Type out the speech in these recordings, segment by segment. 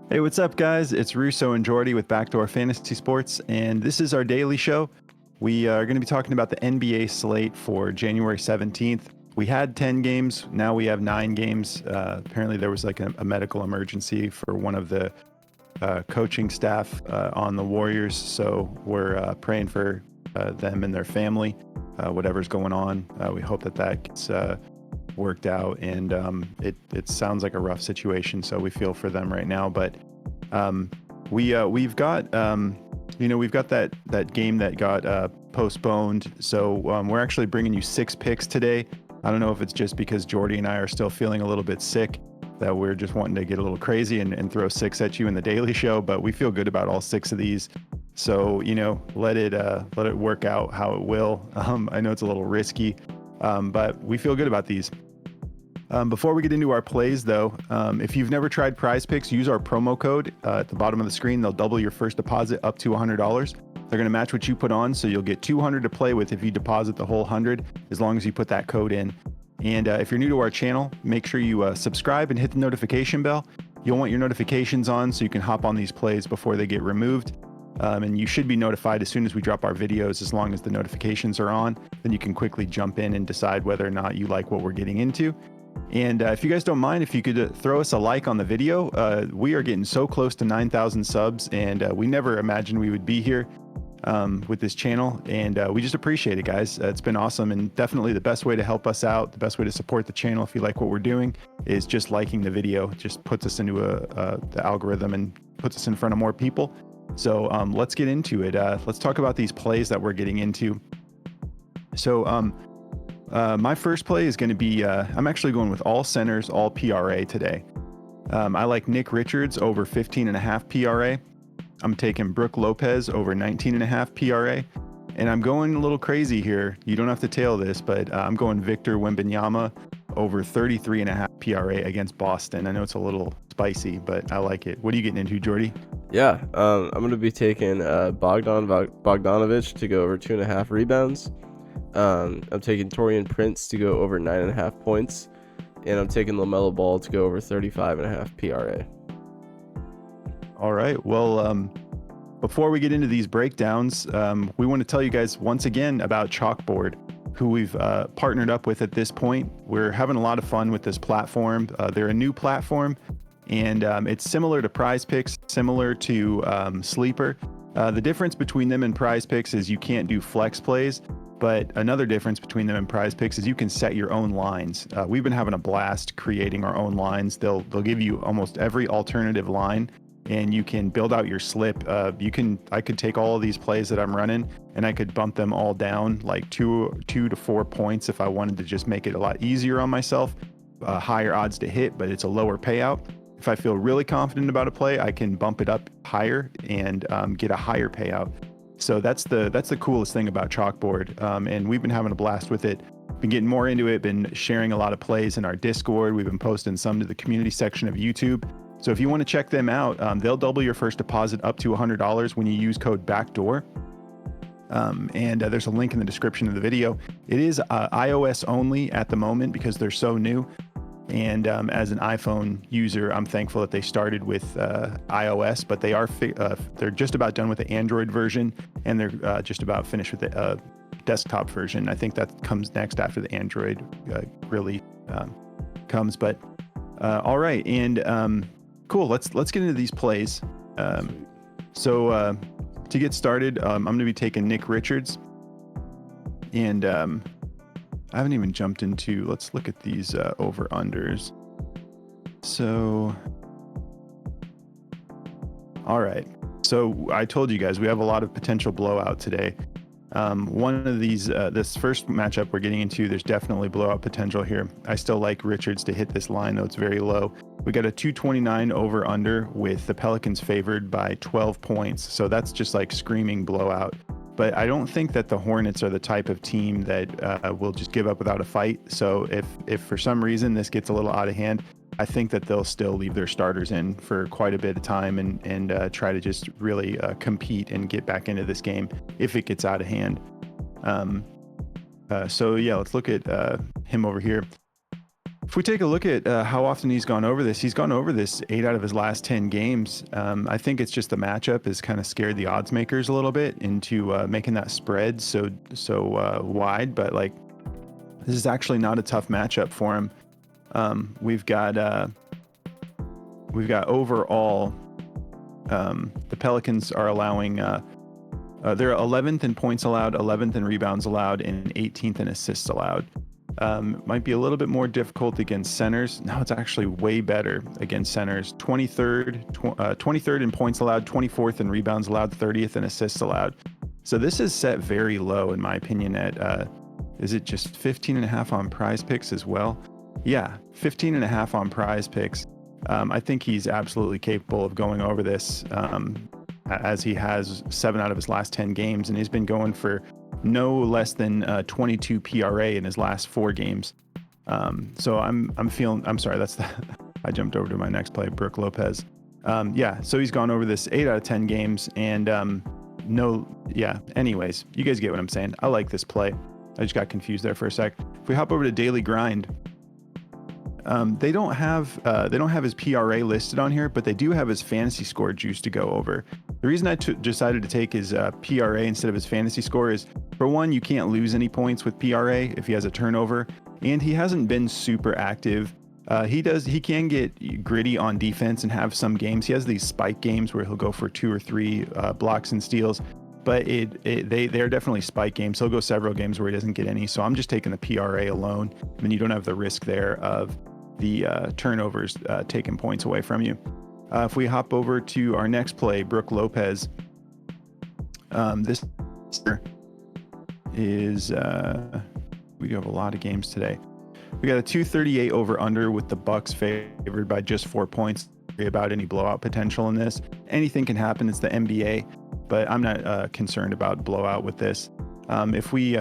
Hey, what's up, guys? It's Russo and Jordy with Backdoor Fantasy Sports, and this is our daily show. We are going to be talking about the NBA slate for January 17th. We had 10 games, now we have 9 games. Apparently, there was like a medical emergency for one of the coaching staff on the Warriors, so we're praying for them and their family, whatever's going on. We hope that gets worked out, and it sounds like a rough situation, so we feel for them right now. But we've got we've got that game that got postponed, so we're actually bringing you 6 picks today. I don't know if it's just because Jordy and I are still feeling a little bit sick that we're just wanting to get a little crazy and throw 6 at you in the daily show, but we feel good about all 6 of these. So let it work out how it will. I know it's a little risky, but we feel good about these. Before we get into our plays, though, if you've never tried Prize Picks, use our promo code at the bottom of the screen. They'll double your first deposit up to $100. They're going to match what you put on, so you'll get $200 to play with if you deposit the whole 100, as long as you put that code in. And if you're new to our channel, make sure you subscribe and hit the notification bell. You'll want your notifications on so you can hop on these plays before they get removed. And you should be notified as soon as we drop our videos, as long as the notifications are on. Then you can quickly jump in and decide whether or not you like what we're getting into. And if you guys don't mind, if you could throw us a like on the video. We are getting so close to 9,000 subs, and we never imagined we would be here with this channel, and we just appreciate it, guys. It's been awesome, and definitely the best way to help us out, the best way to support the channel if you like what we're doing, is just liking the video. It just puts us into the algorithm and puts us in front of more people. So let's get into it. Let's talk about these plays that we're getting into. So my first play is going to be, I'm actually going with all centers, all PRA today. I like Nick Richards over 15.5 PRA. I'm taking Brook Lopez over 19.5 PRA. And I'm going a little crazy here. You don't have to tail this, but I'm going Victor Wembanyama over 33.5 PRA against Boston. I know it's a little spicy, but I like it. What are you getting into, Jordy? Yeah, I'm going to be taking Bogdanovic to go over 2.5 rebounds. I'm taking Taurean Prince to go over 9.5 points. And I'm taking LaMelo Ball to go over 35.5 PRA. All right. Well, before we get into these breakdowns, we want to tell you guys once again about Chalkboard, who we've partnered up with at this point. We're having a lot of fun with this platform. They're a new platform, and it's similar to Prize Picks, similar to Sleeper. The difference between them and Prize Picks is you can't do flex plays, but another difference between them and Prize Picks is you can set your own lines. We've been having a blast creating our own lines. They'll give you almost every alternative line, and you can build out your slip. I could take all of these plays that I'm running and I could bump them all down like 2 to 4 points if I wanted to just make it a lot easier on myself. Higher odds to hit, but it's a lower payout. If I feel really confident about a play, I can bump it up higher and get a higher payout. So that's the coolest thing about Chalkboard, and we've been having a blast with it. Been getting more into it, been sharing a lot of plays in our Discord. We've been posting some to the community section of YouTube. So if you want to check them out, they'll double your first deposit up to $100 when you use code BACKDOOR. And there's a link in the description of the video. It is iOS only at the moment because they're so new. And as an iPhone user, I'm thankful that they started with iOS, but they're just about done with the Android version, and they're just about finished with the desktop version. I think that comes next after the Android really comes. But all right, and cool. Let's get into these plays. So to get started, I'm going to be taking Nick Richards, and I haven't even jumped into, let's look at these over-unders. So, all right. So I told you guys, we have a lot of potential blowout today. One of these, this first matchup we're getting into, there's definitely blowout potential here. I still like Richards to hit this line, though it's very low. We got a 229 over-under with the Pelicans favored by 12 points. So that's just like screaming blowout. But I don't think that the Hornets are the type of team that will just give up without a fight. So if for some reason this gets a little out of hand, I think that they'll still leave their starters in for quite a bit of time and try to just really compete and get back into this game if it gets out of hand. So yeah, let's look at him over here. If we take a look at how often he's gone over this, he's gone over this 8 out of his last 10 games. I think it's just the matchup has kind of scared the odds makers a little bit into making that spread so wide. But like, this is actually not a tough matchup for him. We've got overall, the Pelicans are allowing, they're 11th in points allowed, 11th in rebounds allowed, and 18th in assists allowed. Might be a little bit more difficult against centers. No, it's actually way better against centers. 23rd in points allowed, 24th in rebounds allowed, 30th in assists allowed. So this is set very low, in my opinion, at, is it just 15.5 on prize picks as well? Yeah, 15.5 on prize picks. I think he's absolutely capable of going over this, as he has 7 out of his last 10 games, and he's been going for no less than 22 PRA in his last 4 games. So I'm sorry, I jumped over to my next play, Brook Lopez. Yeah, so he's gone over this 8 out of 10 games, and anyways, you guys get what I'm saying. I like this play. I just got confused there for a sec. If we hop over to Daily Grind, they don't have his PRA listed on here, but they do have his fantasy score juice to go over. The reason I decided to take his PRA instead of his fantasy score is, for one, you can't lose any points with PRA if he has a turnover, and he hasn't been super active. He can get gritty on defense and have some games. He has these spike games where he'll go for 2 or 3 blocks and steals, but they're definitely spike games. He'll go several games where he doesn't get any. So I'm just taking the PRA alone. I mean, you don't have the risk there of the turnovers taking points away from you. If we hop over to our next play, Brook Lopez, this is we do have a lot of games today. We got a 238 over under with the Bucks favored by just 4 points. About any blowout potential in this. Anything can happen. It's the NBA, but I'm not concerned about blowout with this. If we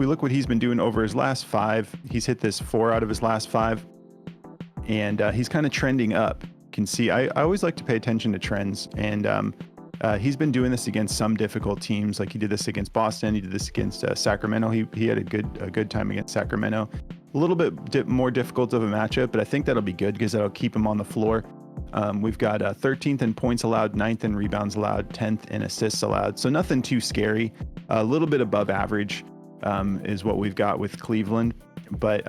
look what he's been doing over his last 5, he's hit this 4 out of his last 5, and he's kind of trending up. You can see I always like to pay attention to trends, and he's been doing this against some difficult teams. Like he did this against Boston. He did this against Sacramento. He had a good time against Sacramento. A little bit more difficult of a matchup, but I think that'll be good because that'll keep him on the floor. We've got 13th in points allowed, 9th in rebounds allowed, 10th in assists allowed. So nothing too scary. A little bit above average is what we've got with Cleveland, but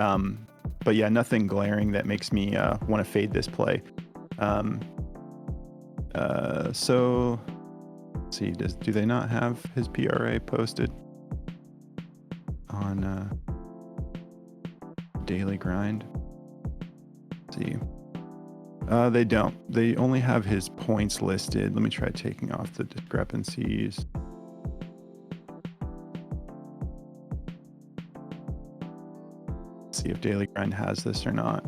yeah, nothing glaring that makes me want to fade this play. So let's see, do they not have his PRA posted on Daily Grind? Let's see. They don't. They only have his points listed. Let me try taking off the discrepancies. Let's see if Daily Grind has this or not.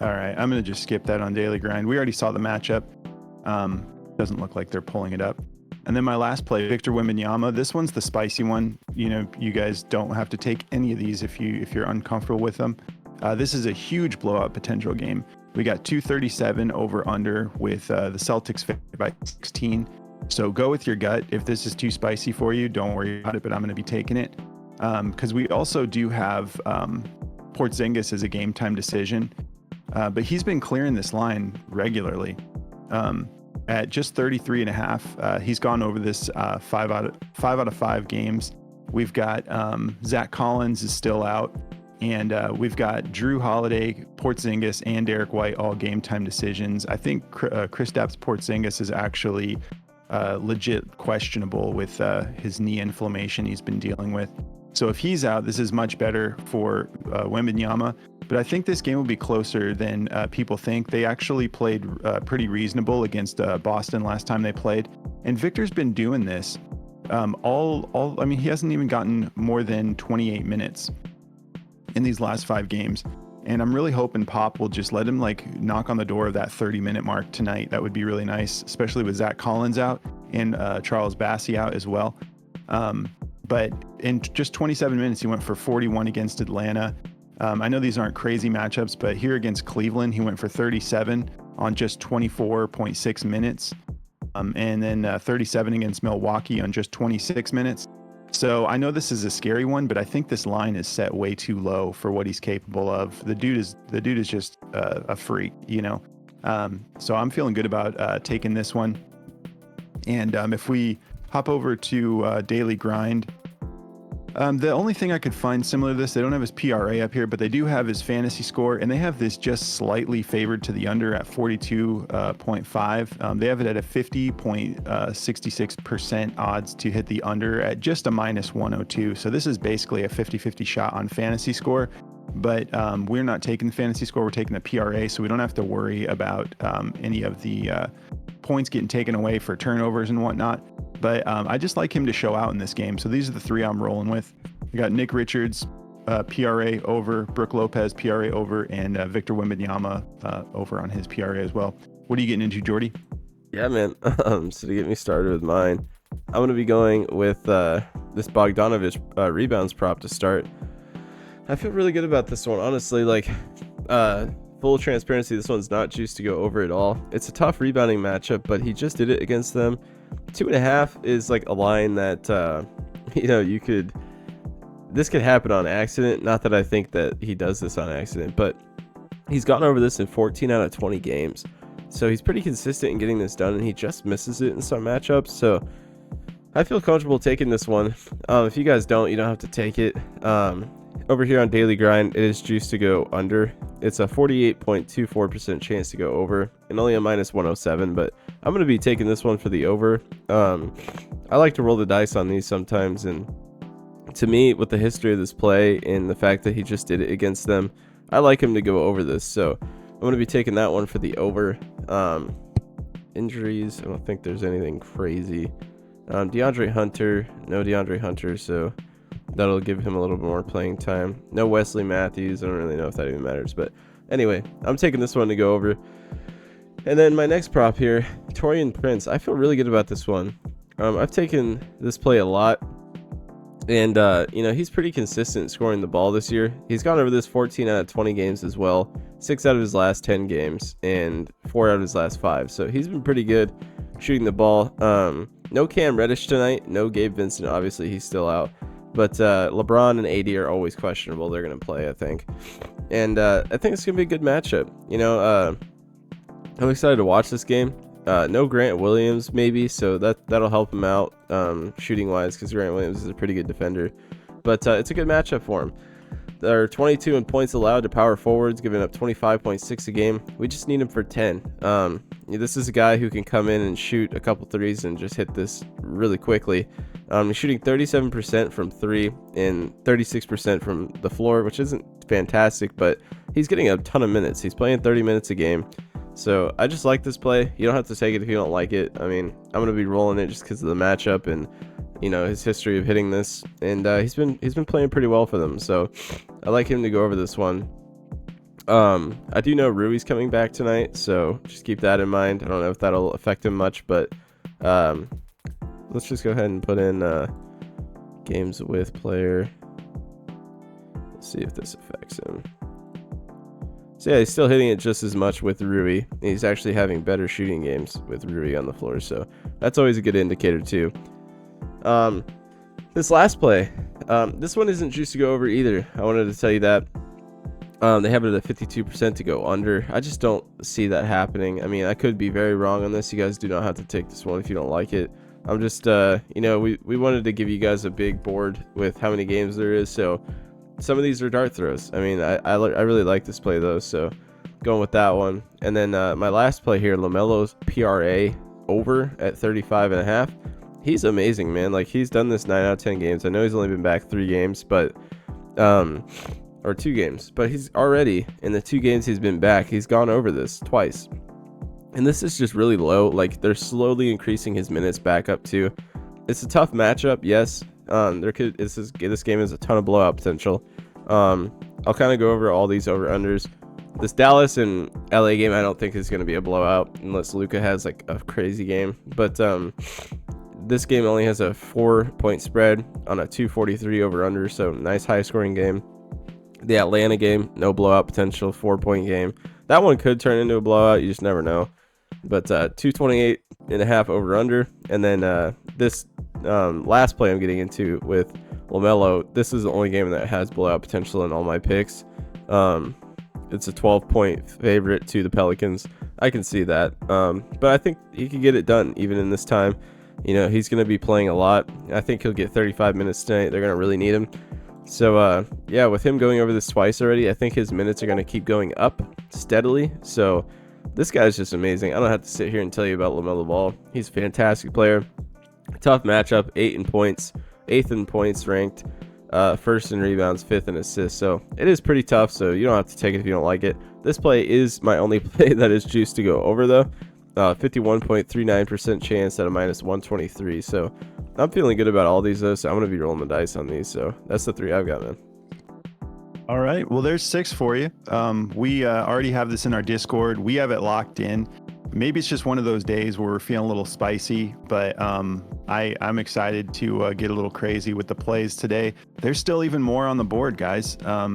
All right, I'm going to just skip that on Daily Grind. We already saw the matchup. Doesn't look like they're pulling it up. And then my last play, Victor Wembanyama. This one's the spicy one. You know, you guys don't have to take any of these if you're uncomfortable with them. This is a huge blowout potential game. We got 237 over under with the Celtics favored by 16. So go with your gut. If this is too spicy for you, don't worry about it, but I'm going to be taking it. Because we also do have Porzingis as a game time decision. But he's been clearing this line regularly. At just 33.5, he's gone over this 5 out of 5 games. We've got Zach Collins is still out, and we've got Drew Holiday, Porzingis, and Derek White all game time decisions. I think Kristaps Porzingis is actually legit questionable with his knee inflammation he's been dealing with. So if he's out, this is much better for Wembanyama. But I think this game will be closer than people think. They actually played pretty reasonable against Boston last time they played. And Victor's been doing this I mean, he hasn't even gotten more than 28 minutes in these last 5 games. And I'm really hoping Pop will just let him like knock on the door of that 30-minute mark tonight. That would be really nice, especially with Zach Collins out and Charles Bassey out as well. But in just 27 minutes, he went for 41 against Atlanta. I know these aren't crazy matchups, but here against Cleveland, he went for 37 on just 24.6 minutes. And then 37 against Milwaukee on just 26 minutes. So I know this is a scary one, but I think this line is set way too low for what he's capable of. The dude is just a freak, you know. So I'm feeling good about taking this one. And if we hop over to Daily Grind, the only thing I could find similar to this, they don't have his PRA up here, but they do have his fantasy score, and they have this just slightly favored to the under at 42.5. They have it at a 50.66% odds to hit the under at just a minus 102. So this is basically a 50-50 shot on fantasy score, but we're not taking the fantasy score, we're taking the PRA, so we don't have to worry about any of the points getting taken away for turnovers and whatnot. But I just like him to show out in this game. So these are the three I'm rolling with. We got Nick Richards, PRA over, Brooke Lopez, PRA over, and Victor Wembanyama over on his PRA as well. What are you getting into, Jordy? Yeah, man. So to get me started with mine, I'm going to be going with this Bogdanovich rebounds prop to start. I feel really good about this one, honestly. Like, full transparency, this one's not juiced to go over at all. It's a tough rebounding matchup, but he just did it against them. 2.5 is like a line that this could happen on accident. Not that I think that he does this on accident, but he's gotten over this in 14 out of 20 games. So he's pretty consistent in getting this done, and he just misses it in some matchups. So I feel comfortable taking this one. If you guys don't, you don't have to take it. Over here on Daily Grind, it is juiced to go under. It's a 48.24% chance to go over, and only a minus 107, but I'm going to be taking this one for the over. I like to roll the dice on these sometimes, and to me, with the history of this play and the fact that he just did it against them, I like him to go over this, so I'm going to be taking that one for the over. Injuries, I don't think there's anything crazy. DeAndre Hunter, no DeAndre Hunter, so that'll give him a little bit more playing time. No Wesley Matthews. I don't really know if that even matters. But anyway, I'm taking this one to go over. And then my next prop here, Taurean Prince. I feel really good about this one. I've taken this play a lot. And, he's pretty consistent scoring the ball this year. He's gone over this 14 out of 20 games as well. 6 out of his last 10 games and 4 out of his last 5. So he's been pretty good shooting the ball. No Cam Reddish tonight. No Gabe Vincent. Obviously, he's still out. But LeBron and AD are always questionable. They're going to play, I think. And I think it's going to be a good matchup. I'm excited to watch this game. No Grant Williams, maybe, so that'll help him out shooting-wise, because Grant Williams is a pretty good defender. But it's a good matchup for him. They're 22 in points allowed to power forwards, giving up 25.6 a game. We just need him for 10. This is a guy who can come in and shoot a couple threes and just hit this really quickly. He's shooting 37% from 3 and 36% from the floor, which isn't fantastic, but he's getting a ton of minutes. He's playing 30 minutes a game. So I just like this play. You don't have to take it if you don't like it. I mean, I'm going to be rolling it just because of the matchup and, his history of hitting this. And he's been playing pretty well for them. So I like him to go over this one. I do know Rui's coming back tonight, so just keep that in mind. I don't know if that'll affect him much, but let's just go ahead and put in games with player. Let's see if this affects him. So yeah, he's still hitting it just as much with Rui. He's actually having better shooting games with Rui on the floor, so that's always a good indicator too. This last play, this one isn't juiced to go over either. I wanted to tell you that. They have it at 52% to go under. I just don't see that happening. I mean, I could be very wrong on this. You guys do not have to take this one if you don't like it. I'm just, we wanted to give you guys a big board with how many games there is, so some of these are dart throws. I mean, I really like this play, though, so going with that one. And then my last play here, LaMelo's PRA over at 35.5. He's amazing, man. Like, he's done this 9 out of 10 games. I know he's only been back 3 games, but or 2 games, but he's already, in the 2 games he's been back, he's gone over this twice. And this is just really low. Like, they're slowly increasing his minutes back up too. It's a tough matchup, yes. This game has a ton of blowout potential. I'll kind of go over all these over-unders. This Dallas and LA game, I don't think is going to be a blowout unless Luka has like a crazy game. But this game only has a 4-point spread on a 243 over-under, so nice high-scoring game. The Atlanta game, no blowout potential, 4-point game. That one could turn into a blowout. You just never know. But 228.5 over-under. And then this last play I'm getting into with LaMelo, this is the only game that has blowout potential in all my picks. It's a 12-point favorite to the Pelicans. I can see that. But I think he can get it done even in this time. He's going to be playing a lot. I think he'll get 35 minutes tonight. They're going to really need him. So, yeah, with him going over this twice already, I think his minutes are going to keep going up steadily. So this guy's just amazing. I don't have to sit here and tell you about LaMelo Ball. He's a fantastic player. Tough matchup, 8th in points ranked, 1st in rebounds, 5th in assists. So it is pretty tough, so you don't have to take it if you don't like it. This play is my only play that is juiced to go over, though. 51.39% chance at a minus 123. So I'm feeling good about all these, though, so I'm going to be rolling the dice on these. So that's the 3 I've got, man. All right. Well, there's 6 for you. We already have this in our Discord. We have it locked in. Maybe it's just one of those days where we're feeling a little spicy, but I'm excited to get a little crazy with the plays today. There's still even more on the board, guys. I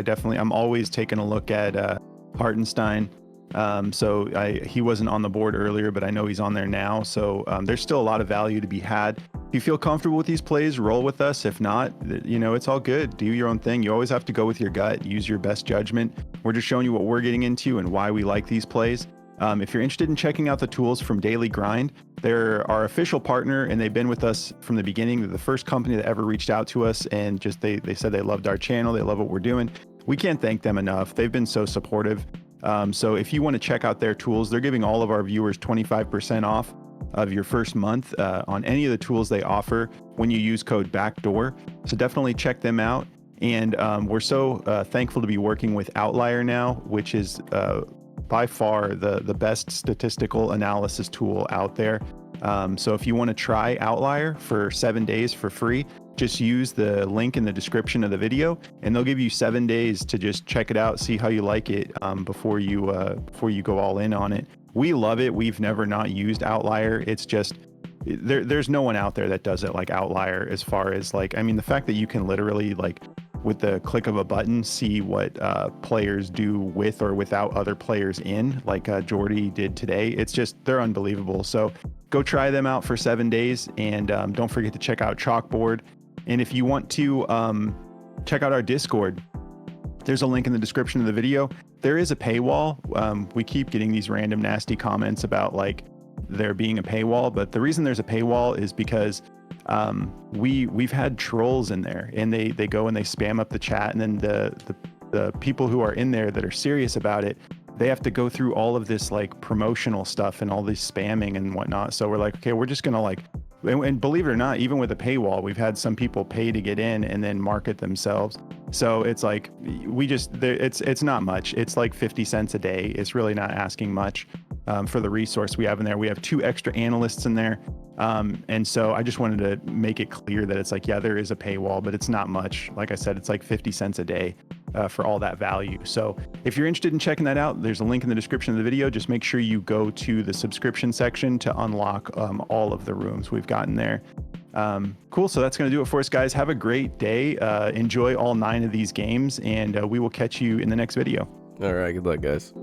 definitely, I'm always taking a look at Hartenstein. He wasn't on the board earlier, but I know he's on there now. So there's still a lot of value to be had. If you feel comfortable with these plays, roll with us. If not, it's all good. Do your own thing. You always have to go with your gut. Use your best judgment. We're just showing you what we're getting into and why we like these plays. If you're interested in checking out the tools from Daily Grind, they're our official partner, and they've been with us from the beginning. They're the first company that ever reached out to us, and just they said they loved our channel. They love what we're doing. We can't thank them enough. They've been so supportive. So if you want to check out their tools, they're giving all of our viewers 25% off of your first month on any of the tools they offer when you use code BACKDOOR. So definitely check them out. And we're so thankful to be working with Outlier now, which is by far the best statistical analysis tool out there. So if you want to try Outlier for 7 days for free, just use the link in the description of the video, and they'll give you 7 days to just check it out, see how you like it before you go all in on it. We love it. We've never not used Outlier. It's just there's no one out there that does it like Outlier, as far as the fact that you can literally with the click of a button see what players do with or without other players in, like Jordy did today. It's just, they're unbelievable. So go try them out for 7 days, and don't forget to check out Chalkboard. And if you want to check out our Discord, there's a link in the description of the video. There is a paywall. We keep getting these random nasty comments about there being a paywall, but the reason there's a paywall is because we've had trolls in there, and they go and they spam up the chat, and then the people who are in there that are serious about it, they have to go through all of this promotional stuff and all this spamming and whatnot. So we're okay, we're just gonna and believe it or not, even with a paywall, we've had some people pay to get in and then market themselves. So it's it's not much. It's 50 cents a day. It's really not asking much for the resource we have in there. We have 2 extra analysts in there. And so I just wanted to make it clear that it's yeah, there is a paywall, but it's not much. Like I said, it's 50 cents a day for all that value. So if you're interested in checking that out, there's a link in the description of the video. Just make sure you go to the subscription section to unlock all of the rooms we've gotten there. Cool. So that's going to do it for us, guys. Have a great day. Enjoy all 9 of these games, and we will catch you in the next video. All right. Good luck, guys.